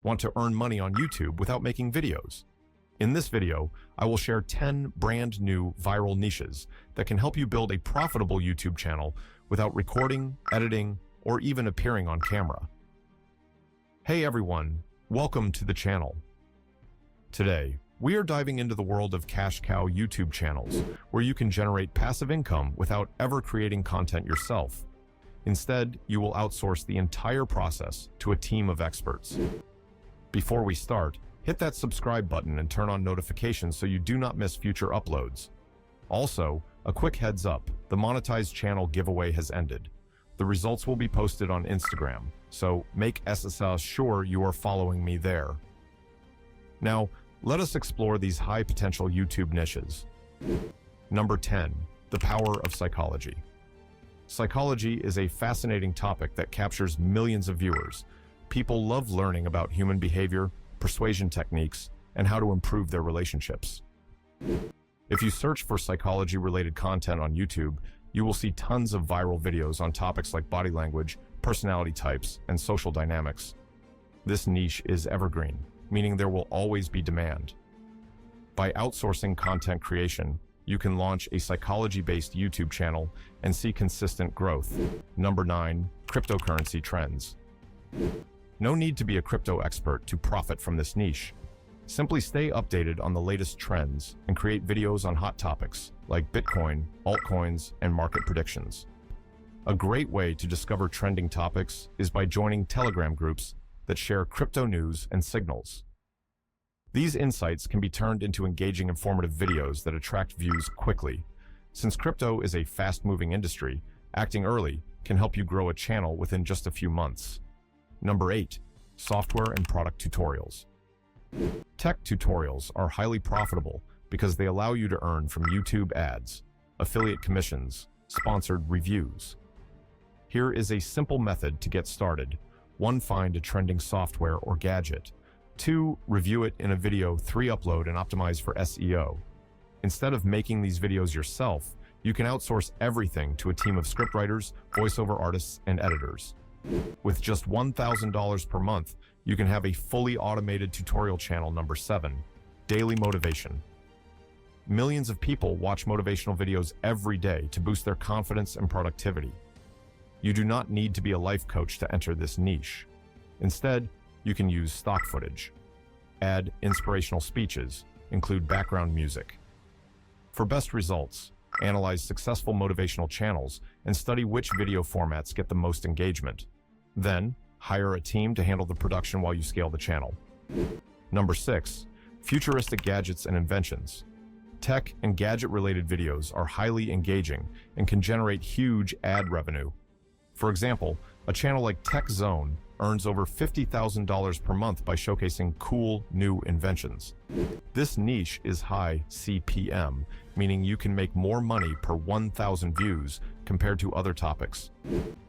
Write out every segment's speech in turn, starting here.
Want to earn money on YouTube without making videos? In this video, I will share 10 brand new viral niches that can help you build a profitable YouTube channel without recording, editing, or even appearing on camera. Hey everyone, welcome to the channel. Today, we are diving into the world of cash cow YouTube channels, where you can generate passive income without ever creating content yourself. Instead, you will outsource the entire process to a team of experts. Before we start, hit that subscribe button and turn on notifications so you do not miss future uploads. Also, a quick heads up, the monetized channel giveaway has ended. The results will be posted on Instagram, so make SSL sure you are following me there. Now, let us explore these high-potential YouTube niches. Number 10, the power of psychology. Psychology is a fascinating topic that captures millions of viewers. People love learning about human behavior, persuasion techniques, and how to improve their relationships. If you search for psychology-related content on YouTube, you will see tons of viral videos on topics like body language, personality types, and social dynamics. This niche is evergreen, meaning there will always be demand. By outsourcing content creation, you can launch a psychology-based YouTube channel and see consistent growth. Number 9, cryptocurrency trends. No need to be a crypto expert to profit from this niche. Simply stay updated on the latest trends and create videos on hot topics like Bitcoin, altcoins, and market predictions. A great way to discover trending topics is by joining Telegram groups that share crypto news and signals. These insights can be turned into engaging, informative videos that attract views quickly. Since crypto is a fast-moving industry, acting early can help you grow a channel within just a few months. Number 8, software and product tutorials. Tech tutorials are highly profitable because they allow you to earn from YouTube ads, affiliate commissions, sponsored reviews. Here is a simple method to get started. 1. Find a trending software or gadget. 2. Review it in a video. 3. Upload and optimize for SEO. Instead of making these videos yourself, you can outsource everything to a team of scriptwriters, voiceover artists, and editors. With just $1,000 per month, you can have a fully automated tutorial channel. Number 7, daily motivation. Millions of people watch motivational videos every day to boost their confidence and productivity. You do not need to be a life coach to enter this niche. Instead, you can use stock footage. Add inspirational speeches, include background music. For best results, analyze successful motivational channels and study which video formats get the most engagement. Then, hire a team to handle the production while you scale the channel. Number 6, futuristic gadgets and inventions. Tech and gadget-related videos are highly engaging and can generate huge ad revenue. For example, a channel like Tech Zone earns over $50,000 per month by showcasing cool new inventions. This niche is high CPM, meaning you can make more money per 1,000 views compared to other topics.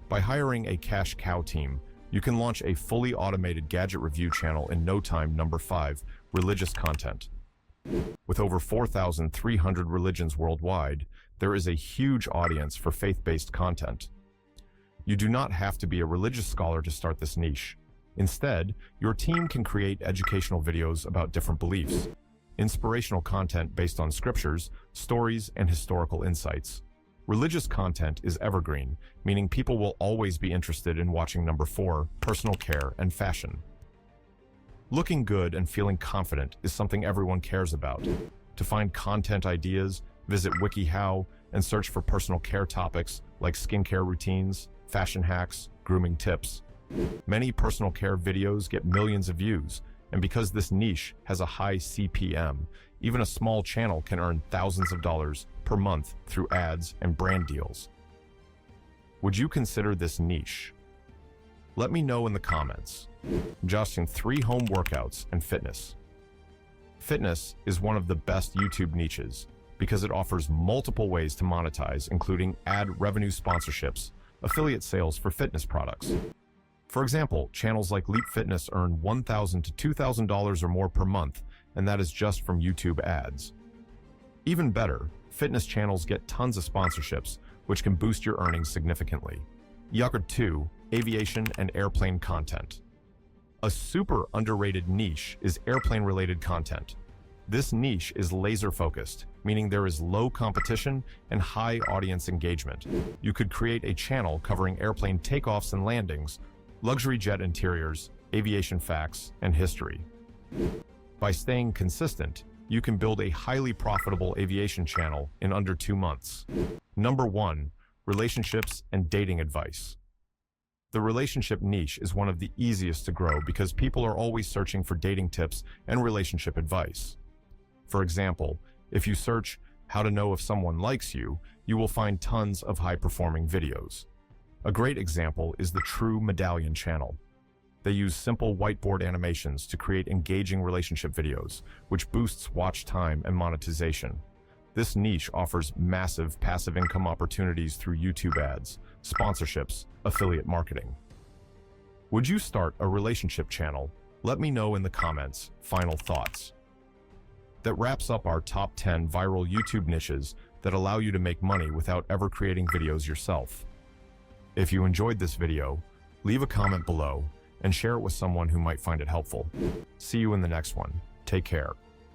By hiring a cash cow team, you can launch a fully automated gadget review channel in no time. Number 5, religious content. With over 4,300 religions worldwide, there is a huge audience for faith-based content. You do not have to be a religious scholar to start this niche. Instead, your team can create educational videos about different beliefs, inspirational content based on scriptures, stories, and historical insights. Religious content is evergreen, meaning people will always be interested in watching. Number 4, personal care and fashion. Looking good and feeling confident is something everyone cares about. To find content ideas, visit WikiHow and search for personal care topics like skincare routines, fashion hacks, grooming tips. Many personal care videos get millions of views, and because this niche has a high CPM, even a small channel can earn thousands of dollars per month through ads and brand deals. Would you consider this niche? Let me know in the comments. Justin, 3 home workouts and fitness. Fitness is one of the best YouTube niches because it offers multiple ways to monetize, including ad revenue sponsorships, affiliate sales for fitness products. For example, channels like Leap Fitness earn $1,000 to $2,000 or more per month, and that is just from YouTube ads. Even better, fitness channels get tons of sponsorships, which can boost your earnings significantly. Yucker 2, aviation and airplane content. A super underrated niche is airplane-related content. This niche is laser-focused, meaning there is low competition and high audience engagement. You could create a channel covering airplane takeoffs and landings, luxury jet interiors, aviation facts, and history. By staying consistent, you can build a highly profitable aviation channel in under 2 months. Number 1, relationships and dating advice. The relationship niche is one of the easiest to grow because people are always searching for dating tips and relationship advice. For example, if you search how to know if someone likes you, you will find tons of high-performing videos. A great example is the True Medallion channel. They use simple whiteboard animations to create engaging relationship videos, which boosts watch time and monetization. This niche offers massive passive income opportunities through YouTube ads, sponsorships, affiliate marketing. Would you start a relationship channel? Let me know in the comments. Final thoughts. That wraps up our top 10 viral YouTube niches that allow you to make money without ever creating videos yourself. If you enjoyed this video, leave a comment below and share it with someone who might find it helpful. See you in the next one. Take care.